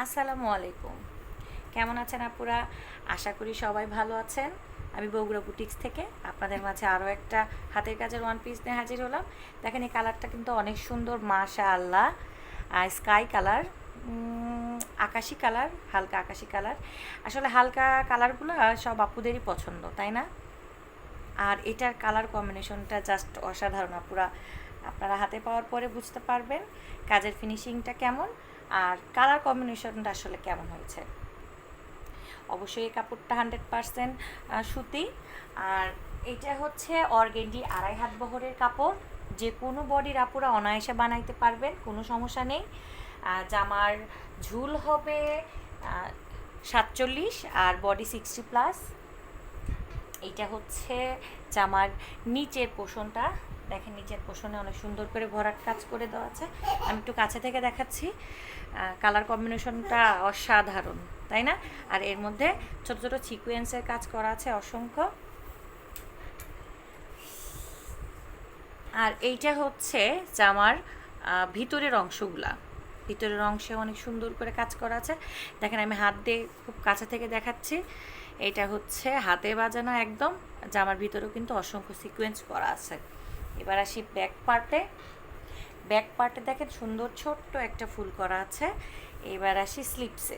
আসসালামু আলাইকুম। কেমন আছেন আপুরা? আশা করি সবাই ভালো আছেন। আমি বগুড়া বুটিক্স থেকে আপনাদের মাঝে আরও একটা হাতের কাজের ওয়ান পিস নিয়ে হাজির হলাম। দেখেন এই কালারটা কিন্তু অনেক সুন্দর, মাশাআল্লাহ। স্কাই কালার, আকাশি কালার, হালকা আকাশি কালার। আসলে হালকা কালারগুলো সব আপুদেরই পছন্দ, তাই না? আর এটার কালার কম্বিনেশনটা জাস্ট অসাধারণ আপুরা। আপনারা হাতে পাওয়ার পরে বুঝতে পারবেন কাজের ফিনিশিংটা কেমন আর কালার কম্বিনেশনটা আসলে কেমন হয়েছে। অবশ্যই এই কাপড়টা 100% সুতি। আর এটা হচ্ছে অর্গেন্ডি 2.5 হাত বহরের কাপড়। যে কোনো বডির আপুরা অনায়াসে বানাইতে পারবেন, কোনো সমস্যা নেই। জামার ঝুল হবে 47 আর বডি 60+। এইটা হচ্ছে জামার নিচের পোষণটা। দেখেন নিচের পোষণে অনেক সুন্দর করে ভরাট কাজ করে দেওয়া আছে। আমি একটু কাছে থেকে দেখাচ্ছি। কালার কম্বিনেশনটা অসাধারণ, তাই না? আর এর মধ্যে ছোট ছোট সিকোয়েন্সের কাজ করা আছে অসংখ্য। আর এইটা হচ্ছে জামার ভিতরের অংশগুলা। ভিতরের অংশে অনেক সুন্দর করে কাজ করা আছে। দেখেন আমি হাত দিয়ে খুব কাছে থেকে দেখাচ্ছি। এটা হচ্ছে হাতে বাজানো একদম। জামার ভিতরেও কিন্তু অসংখ্য সিকোয়েন্স করা আছে। এবার আসি ব্যাক পার্টে। ব্যাক পার্টে দেখেন সুন্দর ছোট্ট একটা ফুল করা আছে। এবার আসি স্লিপসে।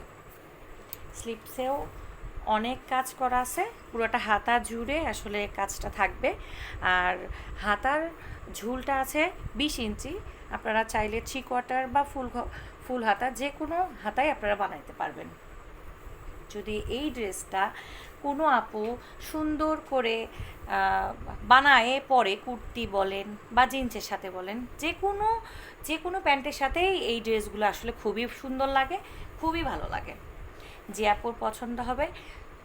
স্লিপসেও অনেক কাজ করা আছে। পুরোটা হাতা জুড়ে আসলে কাজটা থাকবে। আর হাতার ঝুলটা আছে 20 ইঞ্চি। আপনারা চাইলে 3/4 বা ফুল হাতা যে কোনো হাতাই আপনারা বানাইতে পারবেন। যদি এই ড্রেসটা কোনো আপু সুন্দর করে বানায় পরে, কুর্তি বলেন বা জিন্সের সাথে বলেন, যে কোনো প্যান্টের সাথেই এই ড্রেসগুলো আসলে খুবই সুন্দর লাগে, খুবই ভালো লাগে। যে আপুর পছন্দ হবে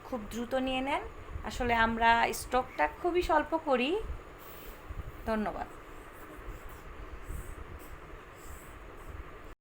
খুব দ্রুত নিয়ে নেন। আসলে আমরা স্টকটা খুবই স্বল্প করি। ধন্যবাদ।